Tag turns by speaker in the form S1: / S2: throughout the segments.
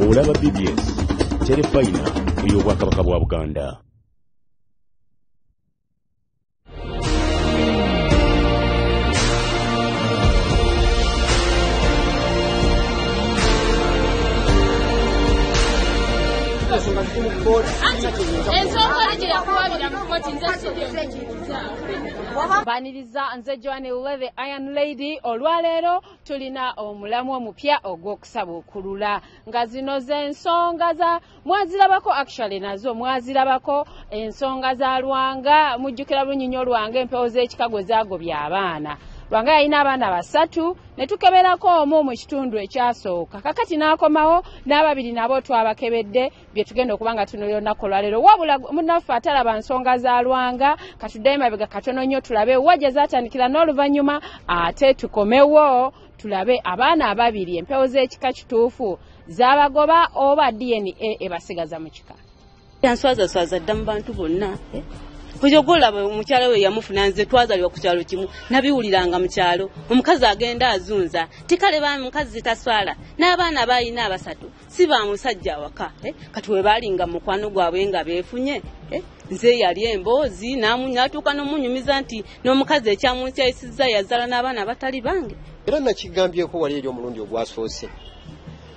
S1: olaba BBS terefayina ey'obwakabaka bwa Buganda.
S2: Baniriza nze Joanne Leve Iron Lady olwaleero tulina omulamu omupya ogw'okusaba okulula nga zino z'ensonga za mwazirabako actually nazo mwazirabako ensonga za Lwanga mujjukira Lunyinyo Lwanga empewo z'ekikago zaagobya abaana. Lwanga yalina abaana 3 ne tukeberako omu mu kitundu ekyasooka kakati n'akomawo n'ababiri nabo twabakebedde bye tugenda okuba nga tunoyo olunaku olwaleero wabula munnaffe atalaba nsonga za Lwanga katuddeyo mabega katono nnyo tulabe wajja zaatandikira n'oluvannyuma ate tukomewo tulabe abaana ababiri empewo z'ekika kituufu zaabagoba oba DNA ebasigaza mu kika.
S3: Yanswaza dda mu bantu bonna kujogola omukyalo we yamufuna nze twazalibwa ku kyalo kimu nabiwuliranga mu kyalo omukazi agenda azunza tikale ba mukazi taswala n'abaana bayina 3 si ba musajja waka kati we balinga mukwano gwabwe nga befunye nze yali emboozi namunyatuka n'omunyumiza nti n'omukazi ekyamunkyayisiza yazala n'abaana batali bange.
S4: Era nakigambyeko wali eri omulundi ogwasoose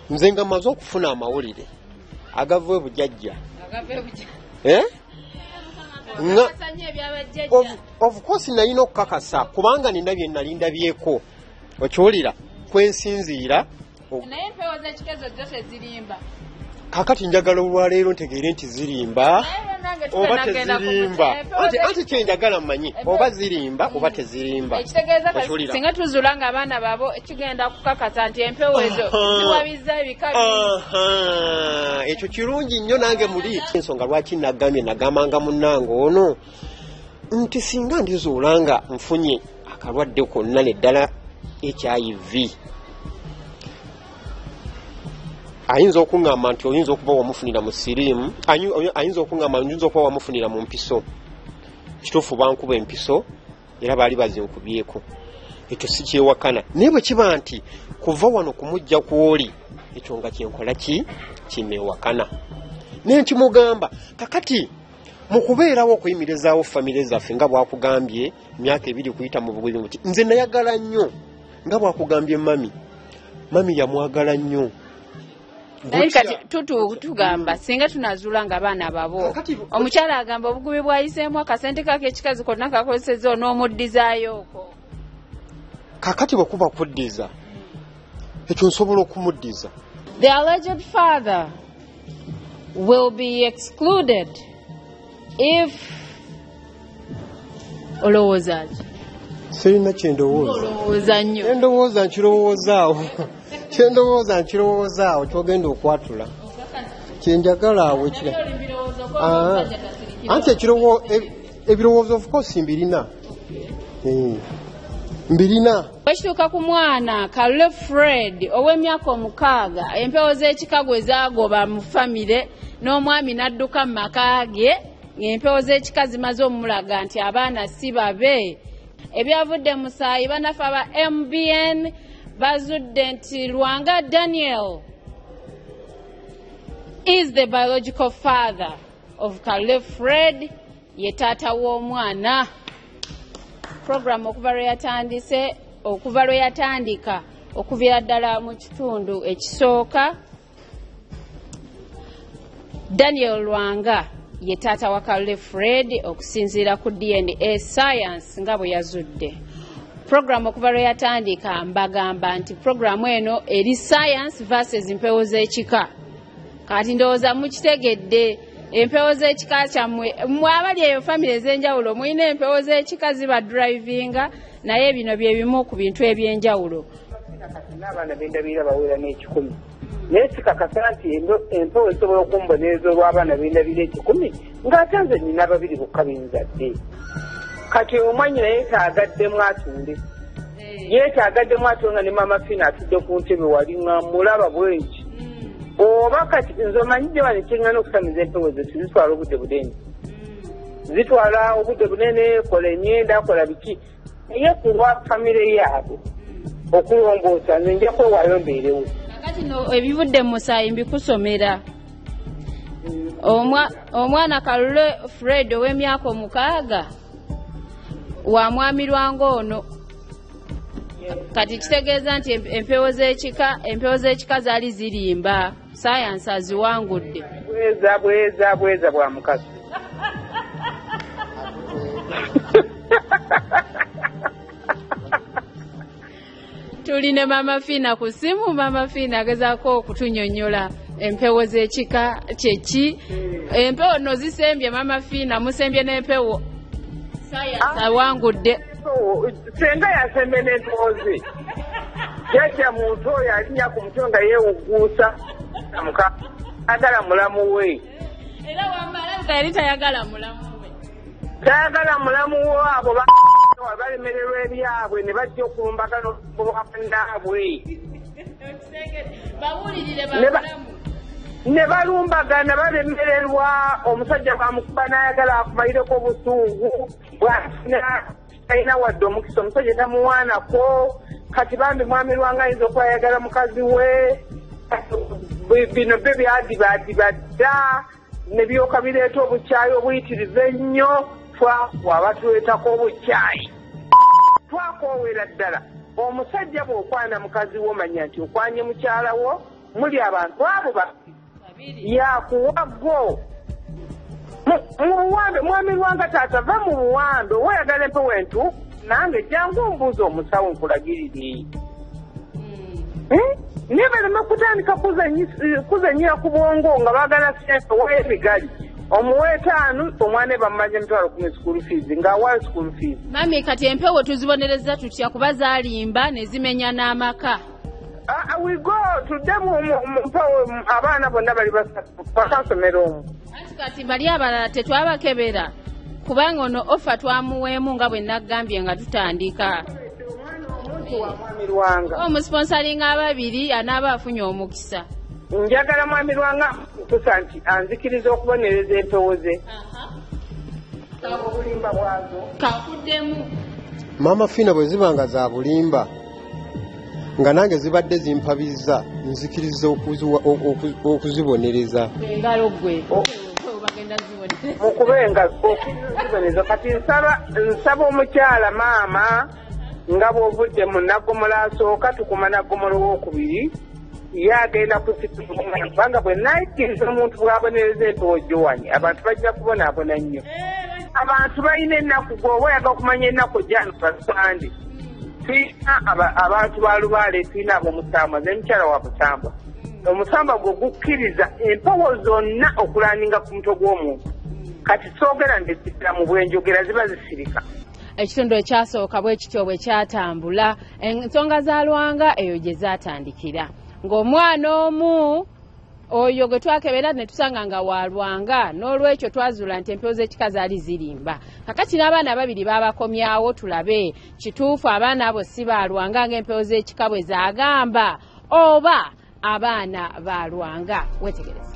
S4: nze nga maze okufuna amawulire agavwe bujajja Of course nalina okukakasa kubanga nina bye nalindabyeko okyolira kwensinziira
S2: naye empewo z'ekikezo zo tezirimba
S4: kakati njagala olwaleero ntegeere nti zirimba oba tezirimba anti kyenjagala mmanyi oba zirimba oba tezirimba
S2: ekitegeeza singa tuzula nga abaana babo kigenda kukakasa nti empewo ezo ziwabiza ebika
S4: ekyo kirungi nnyo nange muli ensonga lwaki nagambanga munnange ono nti singa ndizuula nga nfunye akalwadde konna neddala HIV ayinza okuŋŋamba nti oyinza okuba wamufunira mu siriimu ayinza okuŋŋamba oyinza okuba wamufunira mu mpiso kituufu bankuba empiso era baali bazinkubyeko ekyo si kyewakana naye bwe kiba nti kuva wano kumujja kwoli ekyo nga kyenkola kineewakana naye nkimugamba kakati mu kubeerawo okuyimirizaawo famire zaffe nga bwakugambye emyaka 2 kuyita mu bugwizi muti nze nayagala nnyo nga bwakugambye mami yamwagala nnyo.
S2: Kati tugamba singa tunazuula nga abaana babo omukyala agamba obugubi bwayiseemu akasente kake ekikazi konna kakozesezza n'omuddizaayooko
S4: kakati bwe kuba kuddiza ekyo nsobola okumuddiza.
S2: The alleged father will be excluded if olowooza ki?
S4: Sirina kyendowooza.
S2: Olowooza nnyo.
S4: Endowooza nkirowoozaawo kyogenda okwatula kyenjagala awo ekira anti ebirowoozo of course mbirina
S2: Bwekituuka ku mwana Kalule Fred ow'emyaka 6 empewo z'ekikago ezaagoba mu famire n'omwami n'adduka mu maka ge ng'empewo z'ekika zimaze omulaga nti abaana si babe. Ebyavudde mu musaayi banafe aba MBN bazudde nti Lwanga Daniel is the biological father of Kalule Fred, ye taata w'omwana. Program okuva lwe yatandika okuviira ddala mu kitundu ekisooka Daniel Lwanga ye taata wa Kalule Fred okusinziira ku DNA science nga bwe yazudde. Program okuva lwe yatandika mbagamba nti programu eno eri science versus empewo z'ekika. Kati ndowooza mukitegedde empewo z'ekika kyammwe abali eyo famire ez'enjawulo mulina empewo z'ekika ziba drivinga naye bino bye bimu ku bintu eby'enjawulo.
S5: N'abaana b'endabirira bawera n'10 naye sikakasa nti empewo esobola okumbonereza olw'abaana b'endabirira 10 ng'ate nze nina 2 bokka benzadde. Kati omwanyi naye yeetaagaddemu atunde nga ne mama Fina atudde ku ntebe wali nga mulaba bweki oba kati nze omanyidde wano kyeŋŋana okusamiza empewo ze zitwala obudde bunene zitwala obudde bunene kola emyenda kola biki naye kulwa famire yaabwe okulongoosa nze nja kwewaayo mbeerewo
S2: kino ebivudde mu musaayi mbikusomera. Omwana Kalule Fred ow'emyaka 6 wa mwami Lwanga ono. Kati kitegeeza nti empewo z'ekika zaali zirimba. Sayansi aziwangudde.
S5: Bweza bwa mukazi.
S2: Tuline Mama Fina ku simu. Mama Fina agezaako okutunyonnyola empewo z'ekika kyeki. Empewo no zisembye Mama Fina, musembye n'empewo. Sayansi awangudde.
S5: Senga yasembe n'entoozi. Jajja muntu oyo alinya ku mutwe nga yeewuguusa muka agala mulamu we.
S2: Era wamala yali tayagala mulamu we.
S5: Tayagala mulamu we abo balemererwa ebyabwe ne bajja okulumbagana obwabannaabwe.
S2: Bawulirire bamulamu.
S5: Ne balumbagana balemererwa, omusajja bamukuba n'ayagala akumalireko obusungu bwafuna talina wadde omukisa, omusajja tamuwaanako. Kati bambi mwami Lwanga ayinza okwayagala mukazi we. Bino byo byadibadda ne byoka bireeta obukyayi obuyitirivu ennyo. Twaba tuleetako obukyayi, twakoowera ddala. Omusajja bw'okwana mukazi wo manya nti okwanye mukyala wo, muli abantu abo babiri yakuwaggo. Mu buwambe mwami Lwanga taata va mu buwambe, weyagala empewo entuufu nange jangu mbuuza omusawo nkulagirire. Niye baleme kutandika kuzanyira ku bwongo nga baagala sente w'ebigali. Omuwe 5 omwana bamumanya $10,000 school fees ng'awa school fees.
S2: Mami kati empewo tuzibonereza tutya kuba zaalimba ne zimenya n'amaka?
S5: We go tudde mu mpewo abaana bonna bali basatu bakasomera omwo.
S2: Kati bali abalala tetwabakebera kubanga ono ofa twamuweemu nga bwe naggambye nga tutandika. Omusponsalinga ababiri anaaba afunye omukisa.
S5: Njagala mwami Lwanga kusa nti anzikiriza okubonereza empewo ze. Obulimba bwazo
S2: kafuddemu.
S4: Mama Fina bwe zibanga za bulimba nga nange zibadde zimpabizza, nzikiriza okuzibonereza.
S2: Engalo gwe.
S5: Mukubenga okuzibonereza. Kati nsaba omukyala maama nga bw'ovudde mu Nnaggomolo asooka tukuma Nnaggomolo w'okubiri. Yagenda kubanga bwe naikiriza omuntu bw'abonereza empewo Joani, abantu bajja kubonaabona nnyo. Abantu balina ennaku gwoba oyagala okumanya ennaku gyano basande. Tulina abantu ba Lubaale, tulina ab'omusambwa n'emukyala wa Busambwa. Omusambwa gwe gukkiriza empewo zonna okulaninga ku mutwe gw'omuntu. Kati soogera ndezidira mu bwenjogera ziba zisirika.
S2: Ekitundu ekyasooka bwe kityo bwe kyatambula, ensonga za Lwanga eyo gye zaatandikira. Ng'omwana omu oyo gwe twakebera ne tusanga nga wa Lwanga, n'olwekyo twazuula nti empewo z'ekika zaali zirimba. Kakati n'abaana babiri baabakomyawo tulabe kituufu abaana abo si ba Lwanga ng'empewo z'ekika bwe zaagamba oba abaana ba Lwanga. Wetegereza.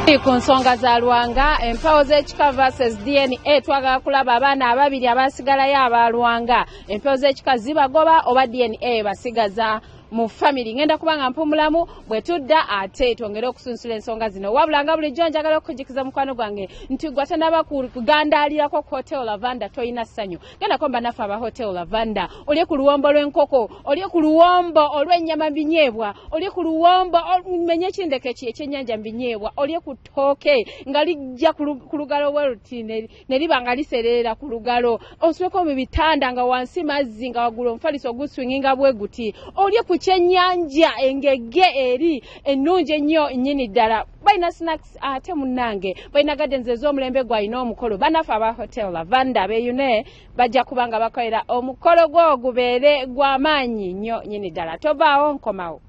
S2: Ku nsonga za Lwanga, empewo z'ekika versus DNA, twagala kulaba abaana ababiri abasigalayo aba Lwanga. Empewo z'ekika zibagoba oba DNA basigaza mu family. Ngenda kubanga mpumulamu bwe tudda ate twongere okusunsula ensonga zino. Wabula nga bulijjo njagala okukujikiza mukwano gwange nti gwe tanaba kugandaalirako ku Hotel Lavanda toyina ssanyu. Genda komba naffe aba Hotel Lavanda. Oli ku luwombo lw'enkoko, oli ku luwombo olw'ennyama binyeebwa, oli ku luwombo menye ekindeke ekyennyanja binyeebwa, oli ku ttooke nga lijja ku lugalo bwe luti ne liba nga liseerera ku lugalo. Osweko mu bitanda nga wansi mazzi nga waggulu omufaliso guswinginga bwe guti. Oli ku kyennyanja engege eri ennungi ennyo nnyini ddala. Balina snacks ate munnange balina gardens ez'omulembe gwalina omukolo. Banafe aba Hotel Lavanda beeyune bajja kubanga bakolera omukolo gwo gubeere gw'amaanyi nnyo nnyini ddala. Tovaawo nkomawo.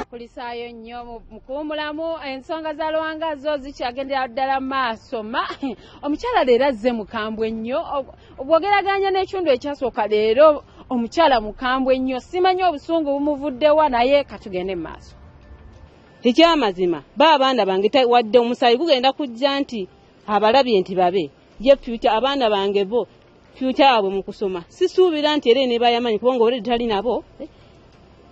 S2: Kulisaayo nnyo mu kuwumulamu ensonga za Lwanga zo zikyagendera ddala maaso. Omukyala leero azze mukambwe nnyo. Obwogeraganya n'ekitundu ekyasooka leero omukyala mukambwe nnyo. Simanyi obusungu bumuvuddewa naye katugende mu maaso.
S3: Ekyamazima abaana bange wadde omusayi gugenda kujja nti abalabye nti babe ye future abaana bange bo future abwe mu kusoma. Sisuubira nti era ne bayamanyi kubanga already tali nabo.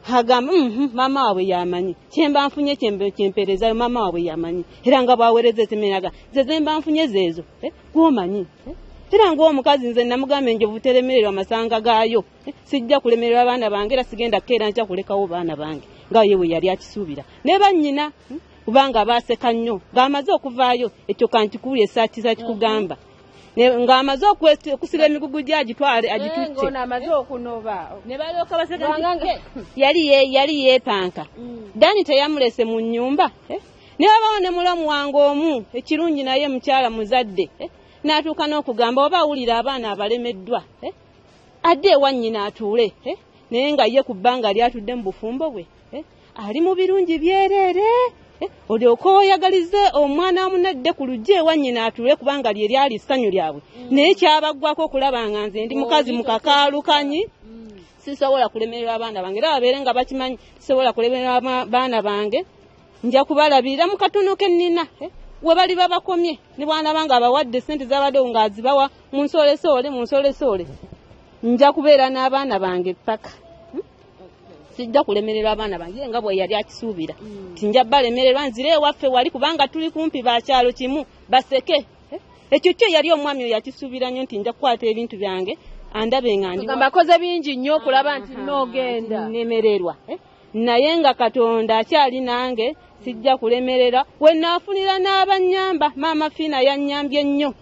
S3: Hagamba mama waabwe yamanyi kyemba nfunye kyemperezayo mama waabwe yamanyi era nga bwawereze temenaga zezemba nfunye zezo gwomanyi era ng'omukazi nze namugamba enjovu teremererwa amasanga gaayo sijja kulemererwa abaana bange era sigenda keera nja kulekawo baana bange nga yewe yali akisuubira ne bannyina kubanga baaseka nnyo ng'amaze okuvaayo ekyo kantikubulya esaati za kikugamba ng'amaze okusira emigugu gyagitwale agitutte
S2: amaze okunoba
S3: ne balyoka baseka yali yeepanka Dani teyamulese mu nnyumba ne babawo ne mulamu wange omu ekirungi naye mukyala muzadde n'atuuka n'okugamba oba awulira abaana abalemeddwa adde ewa nnyina atuule naye nga ye ku bbanga lyatudde mu bufumbo bwe ali mu birungi byereere olyoka oyagalize omwana wamunadde ku lujja ewa nnyina atuule kubanga lye lyali ssanyu lyabwe naye kyabaggwako okulaba nga nze ndi mukazi mukakaalukanyi sisobola kulemerera abaana bange era babeere nga bakimanyi sisobola kulemerera abaana bange nja kubalabirira mu katono ke nnina we bali babakomye ne bwana bange abawadde ssente z'abaddewo ng'azibawa munsolesoole nja kubeera n'abaana bange paka sijja kulemerera abaana bange nga bwe yali akisuubira tinja balemererwa nzire ewaffe wali kubanga tuli kumpi bakyalo kimu baseke ekyo kyo yali omwami oyo yakisuubira nnyo nti nja kukwata ebintu byange andabe nga ndi
S2: bakoze bingi nnyo okulaba nti noogenda
S3: nemererwa naye nga Katonda akyali nange sijja kulemerera we naafunira n'abanyamba maama Fiina yannyambye nnyo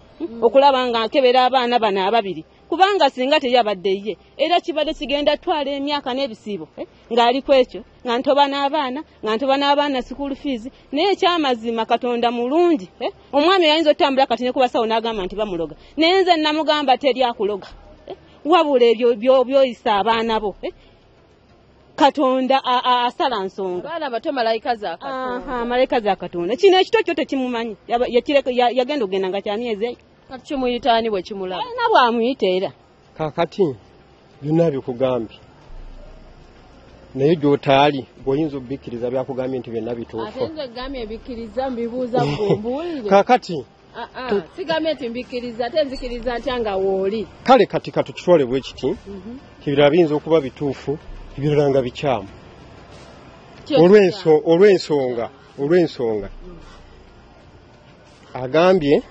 S3: okulaba nga nkebera abaana bano ababiri kubanga singa teyabadde ye era kibadde kigenda twala emyaka n'ebisiibo ng'ali ku ekyo nga ntoba n'abaana school fees naye ekyamazima Katonda mulungi omwami yayinza otambula kati ne ku basawo n'agamba nti bamuloga naye nze namugamba teri akuloga wabula ebyo byoyisa abaana bo Katonda asala nsonga
S2: abaana bato malayika za Katonda
S3: malayika za Katonda kino ekito kyo tekimumanyi yagenda ogenda nga kyamyezi
S2: kati kimuyitaani bwe kimulaba
S3: alina bwamuyita era
S4: kakati byonna bikugambye naye gy'otaali bw'oyinza obbikiriza byakugambye nti byonna bituufu
S2: ate nze gambye ebikkiriza mbibuuza gombuulire
S4: kakati
S2: sigambye nti mbikiriza ate nzikiriza ntya nga wooli
S4: kale kati katukitwale bwe kiti ebirala biyinza okuba bituufu ebirala nga bikyamu olw'ensonga agambye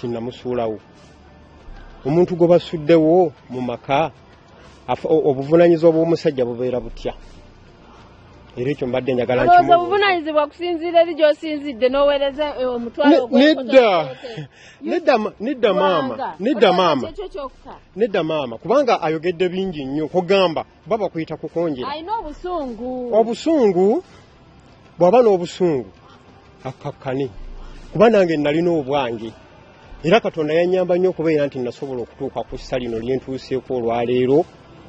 S4: namusuulawo omuntu gwe basuddewo mu maka obuvunaanyizibwa bw'omusajja bubeera butya era ekyo mbadde njagala
S2: nkimu obuvunaanyizibwa kusinziira eri gy'osinzidde n'oweereza omutwalo
S4: nedda maama kubanga ayogedde bingi nnyo kugamba baba kuyita kukonjera
S2: alina
S4: obusungu bw'aba n'obusungu akakkane kuba nange nalina obwange era Katonda yannyamba nnyo okubeera nti nasobola okutuuka ku ssa lino lyentuuseeko olwaleero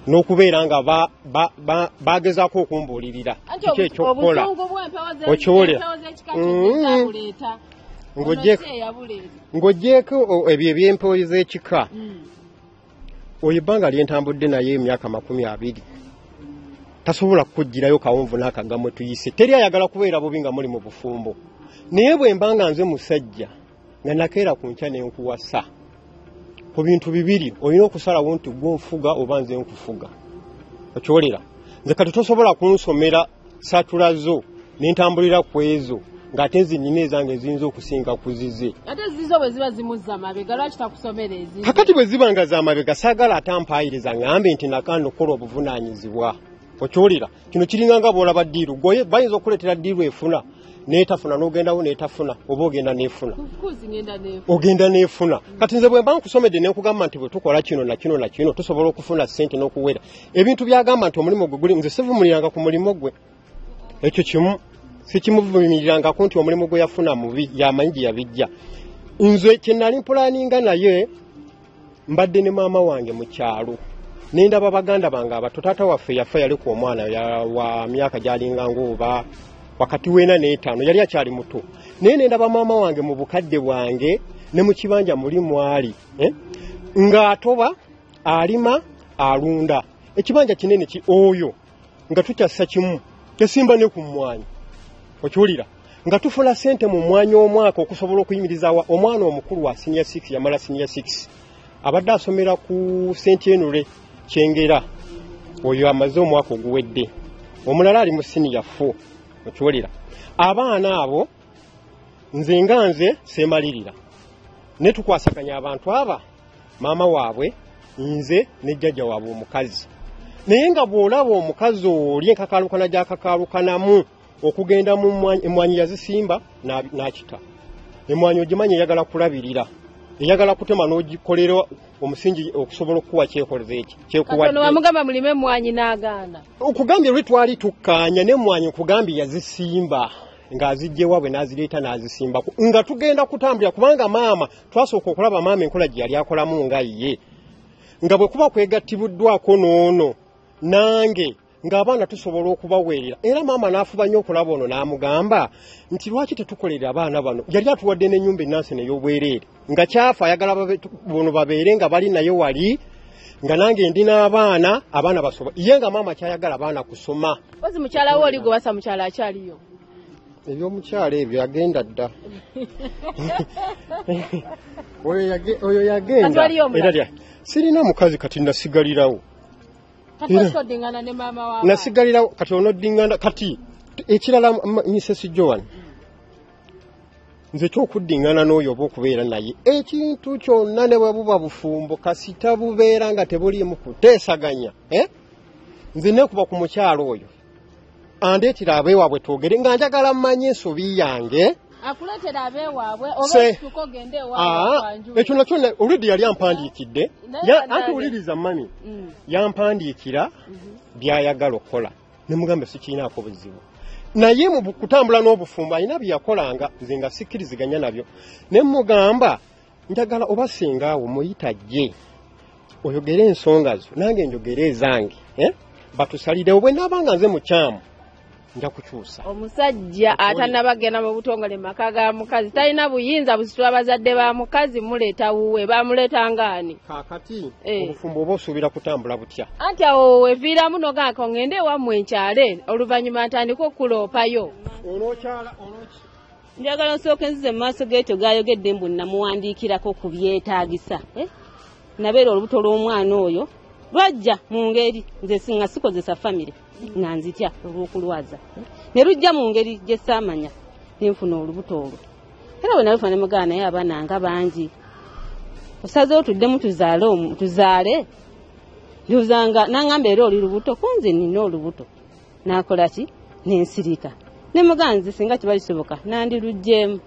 S4: n'okubeera nga bagezaako okumbuulirira kiki ekyokukola okiwulira ng'oggyeko ebyo eby'empewo z'ekika oyo ebbanga lyentambudde naye emyaka 20 tasobola kukugirayo kawonvu n'akaggamwe tuyise teri ayagala kubeera bubi nga muli mu bufumbo naye bwe mbanga nze musajja nga nakeera ku nkya n'enkuwasa ku bintu bibiri olina okusalawo nti gw'onfuga oba nze nkufuga okyolera nze kati tosobola kunsomera satulazo n'entambulira ku ezo ng'ate nzinyina ezange eziyinza okusinga kuzize
S2: ate zizo bwe ziba zimuzza amabega lwaki takusomera ezizo
S4: kakati bwe ziba nga z'amabega saagala atampaayiriza ng'ambe nti nakanda okukola obuvunaanyizibwa okyolera kino kiringanga bw'olaba ddiiru goye bayinza okuleetera ddiiru efuna n'etafuna n'ogendawo n'etafuna oba ogenda n'efuna ogenda n'efuna kati nze bwe mba nkusomedde n'ekugamba nti bwe tukola kino na kino na kino tusobola okufuna ssente n'okuwera ebintu byagamba nti omulimu gwe guli nze sivumuliriranga ku mulimu gwe ekyo kimu sikimuvumirirangako nti omulimu gwe yafuna mubi yamanyi gye yabijja nze kye nali mpulaaninga naye mbadde ne maama wange mu kyalo nendaba baganda bange abato taata waffe yafa yaliku omwana wa myaka gyalinga ng'oba wakati w'ena n'etaano yali akyali muto naye nendaba maama wange mu bukadde bwange ne mu kibanja muli mwali ng'atoba alima alunda ekibanja kinene oyo nga tukyassa kimu tesimba ne ku mmwanyi okiwulira nga tufuna ssente mu mwanya omwaka okusobola okuyimiriza omwana omukulu wa senior 6 yamala senior 6 abadde asomera ku St. Henry Kyengera oyo amaze omwaka oguwedde omulala ali mu senior 4 okiwulira abaana abo nze seemalirira ne tukwasaganya abantu aba maama waabwe nze ne jjajja waabwe omukazi naye nga bw'olaba omukazi oli enkakaalukana gy'akakaalukanamu okugenda mu emmwanyi yazisimba n'akita emmwanyi ogimanyi eyagala kulabirira eyagala kutema n'ogikolera omusingi okusobola okuwa kyekoleze eki kyekuwadde
S2: wamugamba mulime emmwanyi n'agaana
S4: okugambye lwe twali tukkaanya n'emmwanyi okugambye yazisimba ng'azijjewa bwe n'azireeta n'azisimbako nga tugenda kutambulira kubanga maama twasooka okulaba maama enkola gye yali akolamu nga ye nga bwe kuba kwegattibuddwako n'ono nange ng'abaana tusobola okubaweerera era maama n'afuba nnyo okulaba ono n'amugamba nti lwaki tetukolera abaana bano yali atuwadde n'ennyumba ennansi n'ey'obwereere nga kyafa ayagala bono babeere nga bali naye wali nga nange ndi n'abaana basoma ye nga maama kyayagala abaana kusoma
S2: ozi mukyala we oli gwe basa mukyala akyaliyo
S4: ebyomukyala ebyo yagenda dda oyo yagenda era sirina mukazi kati nasigalirawo nasigalirawo kati onoddingana kati ekirala Mrs. Joan nze kyokuddingana n'oyo oba okubeera naye ekintu kyonna ne bwe buba bufumbo kasita bubeera nga tebuliimu kuteesaganya nze nekuba ku mukyalo oyo andeetera abeewaabwe twogere nga njagala mmanye ensobi yange
S2: akuletera abeewaabwe oba ekituko gende ewaabwe
S4: ekyo nakyo oludde yali ampandiikidde anti wuliriza mami yampandiikira byayagala okukola ne mugamba sikirinaako buzibu naye mu kutambula n'obufumbo alina bye yakolanga nze nga sikkiriziganya nabyo ne mugamba njagala oba singaawo muyitagye oyogere ensonga zo nange njogere ezange batusalirewo bwe naabanga nze mukyamu nja kukyusa
S2: omusajja atanabagenda mu butongole maka ga mukazi talina buyinza busitula bazadde ba mukazi muleeta wuwe bamuleeta ngaani
S4: kaakati obufumbo oba osuubira kutambula butya
S2: anti awo weviiramu nogako ngende ewammwe enkyale oluvannyuma ntandika okuloopayo
S3: njagala nsooke nzize mu maaso g'ekyo gayogedde mbu namuwandiikirako ku byetaagisa nabeera olubuto lw'omwana oyo lwajja mu ngeri nze singa sikozesa famire nga nzitya olw'okulwaza ne lujja mu ngeri gye saamanya nenfuna olubuto olwo era bwe nalufuna ne mugana naye abaana nga bangi osazeewo tuddemu tuzaale lyuzanga nangamba era oli lubuto kunze nina olubuto nakola ki nensirika ne mugana nze singa kiba lisoboka nandirugjeemu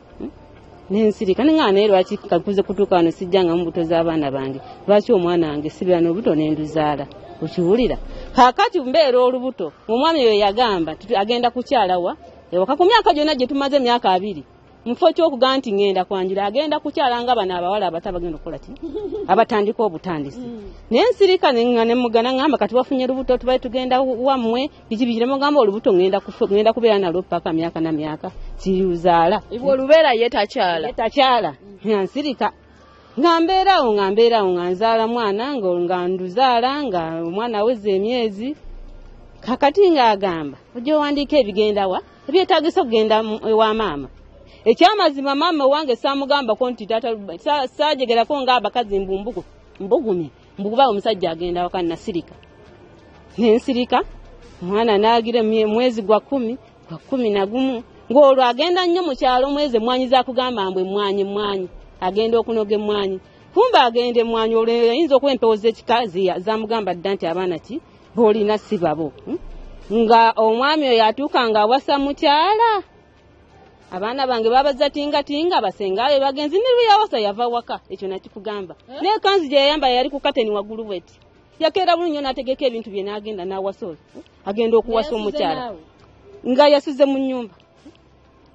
S3: nensirika nengana naye lwaki kakuze kutuuka wano sijjanga mu buto z'abaana bange lwaki omwana wange sibira n'obuto nenduzaala okiwulira kaakati mbeera olubuto omwami oyo yagamba agenda kukyalawa ewaka ku myaka gyonna gye tumaze emyaka 2 mufo ky'okugamba nti ngenda kwanjula agenda kukyala nga bano abawala abato abagenda okukola ki abatandika obutandisi naye nsirika ne mugana ngamba kati wafunye lubuto tubaye tugenda wammwe biki biki ne mugamba olubuto ngenda kubeera nalwo paka myaka na myaka kiruzaala
S2: ibwo olubeera ye takyala nsirika nga mbeerawo nga nzaala mwana nga nduzaala nga omwana aweze emyezi kakati nga agamba ojja owandiika ebigenda wa ebyetaagisa okugenda ewa maama
S3: ekyamazima maama wange saamugambako nti taata saajegerako ng'abakazi mbugumye mbukuba omusajja agenda waka nasirika nensirika omwana naagira mwezi gwa 11 ng'olwo agenda nnyo mu kyalo mwezi emmwanyi zakugamba mbwe emmwanyi agenda okunoga emmwanyi kumba agenda emmwanyi olwo ayinza okuba empewo z'ekikazi zamugamba dda nti abaana ki boolina si babo nga omwami oyo atuuka ng'awasa mukyala abaana bange babaza tingatinga basengaale bagenzi ne luyawasa yava waka ekyo nakikugamba n'ekanzu gye yayamba yali ku kateni waggulu bweti yakeera bulungi n'ategeka ebintu bye n'agenda n'awasa agenda okuwasa omukyala nga yasuze mu nnyumba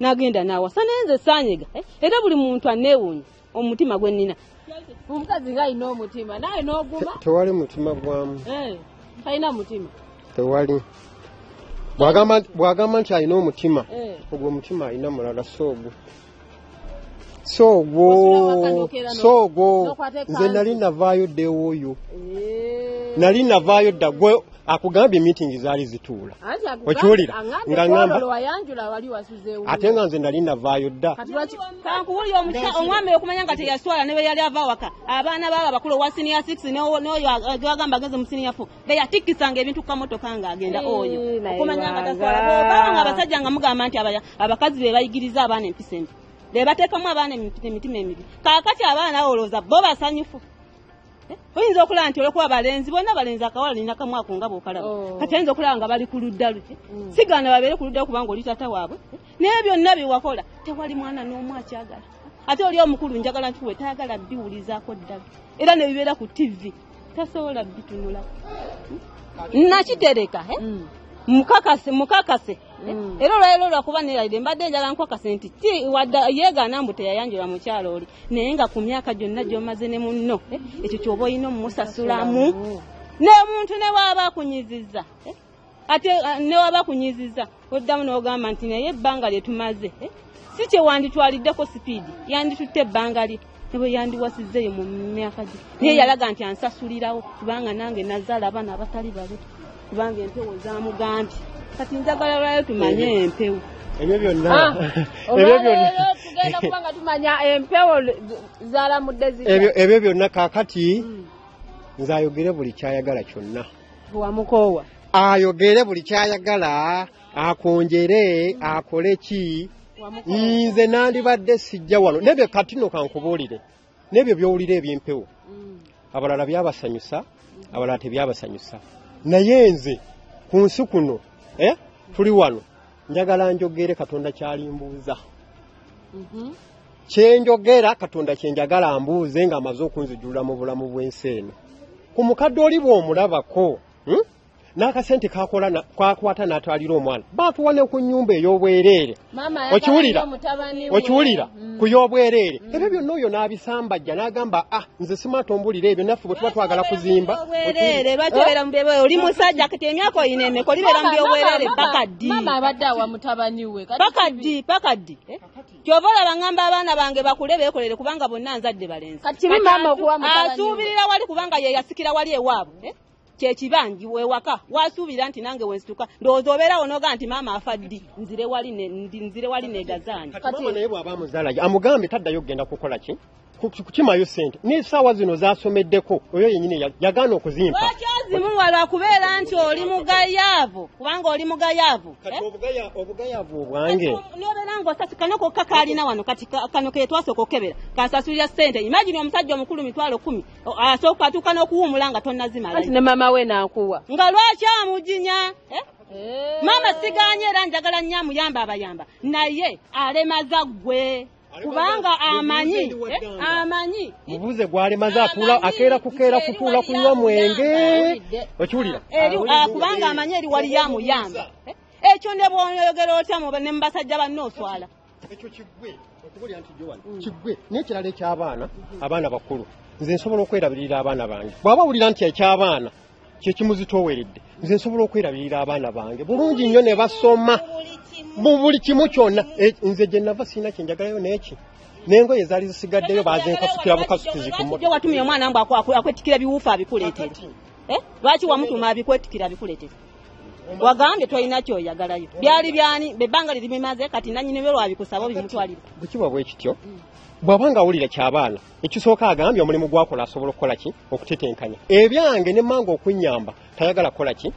S3: n'agenda n'awasa nenze saanyega era buli muntu aneewuunya omutima gwe nnina
S2: omukazi ng'alina omutima naye n'oguma
S4: tewali mutima gwamu
S2: talina mutima
S4: tewali bwagamba nti alina omutima ogwo omutima alina mulala soogwo nze nali navaayo ddeewooyo nali navaayo dda gwe akugambye meeting zaali zituula okiwulira nga ngamba ate nga nze nali navaayo dda
S3: kankuwulira omwami okumanya nga teyaswala ne bwe yali ava waka abaana baaba bakulu owa senior 6 n'oyo gwagamba ageze mu senior 4 beyatikisanga ebintu ku kamotoka ng'agenda oyo okumanya nga taswala bwobanga abasajja nga mugamba nti abakazi be bayigiriza abaana empisa embi be bateekamu abaana emitima emibi kaakati abaana olowooza bo basanyufu oyinza okulaba nti olwokuba balenzi bonna balenzi akawala nina kamu ako nga bw'okalaba kati ayinza okulaba nga bali ku ludda luti sigaana babeere ku ludda kubanga oli tata waabwe naye byonna byewakola tewali mwana n'omu akyagala ate oli omukulu njagala nti we tayagala biwulizaako ddala era ne bibeera ku tv tasobola bitunulako nakitereka mukakase era olwaliro lwakuba neralire mbadde njala nkakase nti yeegaana mbu teyayanjula mukyalo oli naye nga ku myaka gyonna gy'omaze ne munno ekyo kyoba olina omumusasulamu n'omuntu ne waaba akunyizizza ate ne waaba akunyizizza oddamu n'ogamba nti naye ebbanga lye tumaze si kye wanditwaliddeko sipiidi yanditutte ebbanga lye ne bwe yandiwasizzeeyo mu myaka gye naye yalaga nti ansasulirawo kubanga nange nazaala abaana abatali babe kubanga empewo zamugambye kati njagala lwayo tumanye empewo
S4: ebyo byonna
S2: tugenda kubanga tumanya empewo zalamudde zita
S4: ebyo byonna kaakati nze ayogere buli kyayagala kyonna
S2: wamukoowa
S4: ayogere buli kyayagala akonjere akole ki nze nandibadde sijja wano nebyo katino kankubuulire nebyo byowulira ebyempewo abalala byabasanyusa abalala tebyabasanyusa naye nze ku nsi kuno tuli wano njagala njogere Katonda kyalimbuuza kyenjogera Katonda kyenjagala mbuuze nga amaze okunzijulira mu bulamu bw'ensi eno ku mukadde oli bw'omulabako n'akasente kakwata n'atwalira omwana baatuwane ku nnyumba ey'obwereere okiwulira ku y'obwereere ebyo byonna oyo n'abisambajja n'agamba nze simaatombulira ebyo naffe bwe tuba twagala kuzimba
S3: obwereere lwakibeera mu byobwereere oli musajja kati emyaka oyina emeka olibeera mu byobwereere pakaddi
S2: mama abadde awa mutabani we
S3: pakaddi kyova olaba ngamba abaana bange bakule beekolere kubanga bonna nzadde balenzi
S2: kati kibi mama okuwa mutabani we
S3: asuubirira wali kubanga ye yasikira wali ewaabwe kyekibangi wewaka wasuubira nti nange wensituka ndowooza obeerawo noga nti maama afaddi nzire wali negazanyi
S4: mama naye bw'aba muzaala amugambe taddayo okugenda kukola ki kukimayo sente n'essaawa zino zasomeddeko oyo yennyini yagaana okuzimpa
S3: lwakyazimuwa lwakubeera nti oli mugayaavu kubanga oli mugayaavu
S4: kati obugayaavu obwange
S3: nobeera ng'osasukano kokka kaalina wano kati kano ke twasooka okukebera kasasulira sente imagine omusajja omukulu 10,000 asooka atuuka n'okuwuumula nga tonnazimala
S2: anti ne mama we naakuwa
S3: nga lwaki amujinya mama siganye era njagala nnyo amuyamba abayamba naye alemaza ggwe kubanga amanyi
S4: mubuze gwalemaza akeera kutuula kunywa mwenge okiwulira
S3: kubanga amanyi eri wali yamuyamba ekyo ne bw'oyogera otya ne mubasajja banne oswala
S4: ekyo kiggwe okubulira nti Joan kiggwe n'ekirala eky'abaana abaana bakulu nze nsobola okwerabirira abaana bange bw'aba wulira nti eky'abaana kye kimuzitooweredde nze nsobola okwerabirira abaana bange bulungi nnyo ne basoma buli kimu kyonna nze gye nava sirina kye njagalayo n'eki n'engoye zaali zisigaddeyo bazenkasukira bukasukizi ku moto
S3: watumye omwana mbu akwetikira biwuufu abikuleetere lwaki wamutuma abikwetikira abikuleetere wagambye tolina kyoyagalayo byali byani bebbanga liri bimaze kati nanyini byo lwabikusaba bimutwalira
S4: bukiba bwe kityo bw'abanga awulira ky'abaana ekisooka agambye omulimu gwakola asobola okukola ki okutetenkanya ebyange ne mmange okunyamba tayagala kukola ki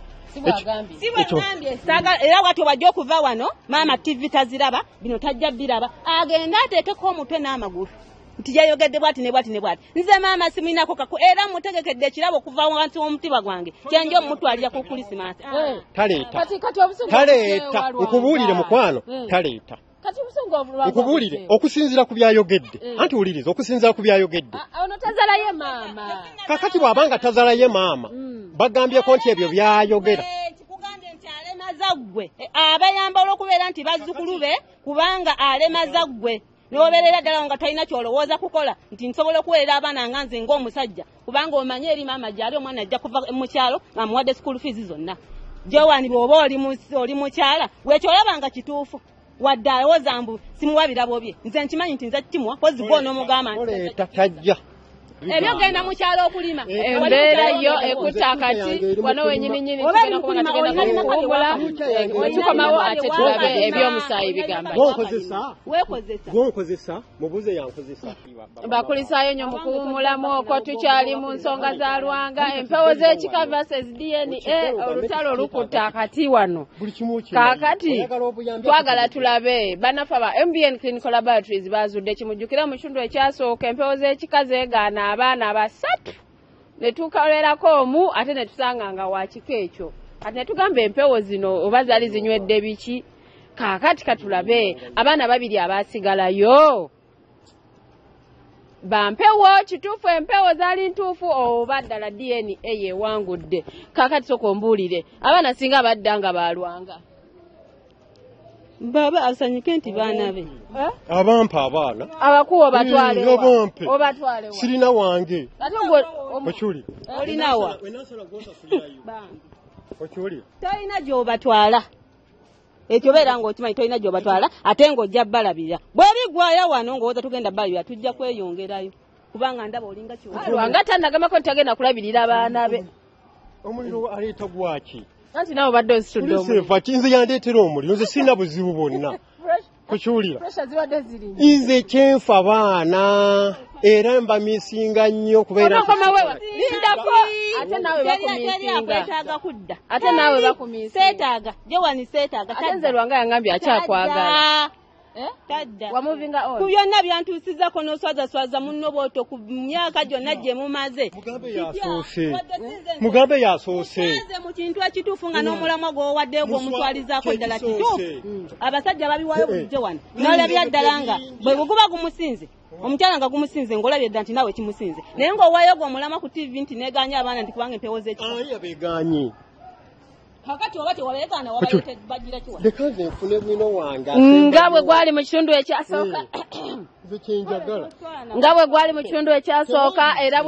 S3: era bwatyo bajja okuva wano maama tv taziraba bino tajja biraba agenda ateekeko omutwe n'amagulu nti yayogedde bwati ne bwati ne bwati nze maama simulinako kaku era mutegekedde ekirabo okuva wansi w'omutiba gwange kyenja omutwalira ku kulisimasi
S4: taleeta nkubuulire mukwano taleeta nkubuulire okusinziira ku byayogedde anti wuliriza okusinziira ku byayogedde
S2: ono tazalaye maama
S4: kakati bw'abanga tazalaye maama bagambyeko nti ebyo byayogera
S3: kikugambye nti alemaza ggwe abayamba olw'okubeera nti bazzukulu be kubanga alemaza ggwe n'obeerera ddala nga talina kyolowooza kukola nti nsobola okuweerera abaana nga nze ng'omusajja kubanga omanye eri maama gyali omwana ajja kuva mu kyalo amuwadde school fees zonna gyowani bw'oba oli mukyala wekyo olabanga kituufu wadde alowooza mbu simuwa birabo bye nze nkimanyi nti nze kimuwa kozi gwona omugamba
S4: nti tajja
S3: ebyo genda mu kyalo okulima
S2: embeera yo ekutta akati wano wenyininyini tugenda kubanga tugenda kukuwula tukomawo ate tulabe ebyomusaayi bigamba
S4: gonkozesa mubuze yankozesa
S2: bakulisaayo nnyo mu kuwumulamu okwo tukyali mu nsonga za lwanga empewo z'ekika versus dna olutalo olukutta akati wano kaakati twagala tulabe bannaffe aba mbn clinical laboratories bazudde kimujjukira mu kitundu ekyasooka empewo z'ekika zeegaana abaana basatu ne tukolerako omu ate ne tusanga nga wakiko ekyo ate ne tugamba empewo zino oba zaali zinywedde biki kaakati katulabe abaana babiri abaasigalayo bampewo kituufu empewo zaali ntuufu oba ddala dna yeewangudde kaakati soka ombuulire abaana singa badda nga balwanga
S3: baba asanyuke nti baana be
S4: abampa abaana
S2: abakuwa obatwale
S4: sirina wange
S2: ate gwe
S4: okyuli
S3: olinawa
S4: okyuli
S3: tolina gy'obatwala ekyo beera ng'okimanyi tolina gy'obatwala ate ng'ojja balabira bwe bigwayo wano ng'owoza tugenda balabira tujja kweyongerayo kubanga ndaba olinga
S2: kyolwanga tannagamako ntagenda kulabirira abaana be
S4: omuliro aleeta gwaki
S2: anti nawe badde ozitudde
S4: omuliro kinze yandeetera omuliro nze sirina buzibu bwonna kukiwulira nze kyenfa abaana era mbamisinga nnyo kubeera
S2: ate naawe bakumiseetaaga
S3: gyewani seetaaga
S2: ate nze lwanga yangambye akyakwagala
S3: wamuvinga on ku byonna byantuusizako n'oswazaswaza munno bw'oto ku myaka gyonna gye mumaze
S4: mugambe yasoose
S3: mu kintu ekituufu nga n'omulamwa gw'owaddeyo gw'omutwalizaako ddala kituufu abasajja babiwayo bulijjo wano n'olabira ddala nga bwe guba gumusinze omukyala nga gumusinze ng'olabye dda nti naawe kimusinze naye ng'owaayo gw'omulamwa ku tv nti neeganya abaana nti kubanga empewo
S4: z'ekifo
S3: kakati oba tewabeekana wabayete bagira kiwa
S4: leka nze nfune bwino wange
S2: nga bwe gwali mu kitundu ekyasooka
S4: nze kyenjagala
S2: nga bwe gwali mu kitundu ekyasooka era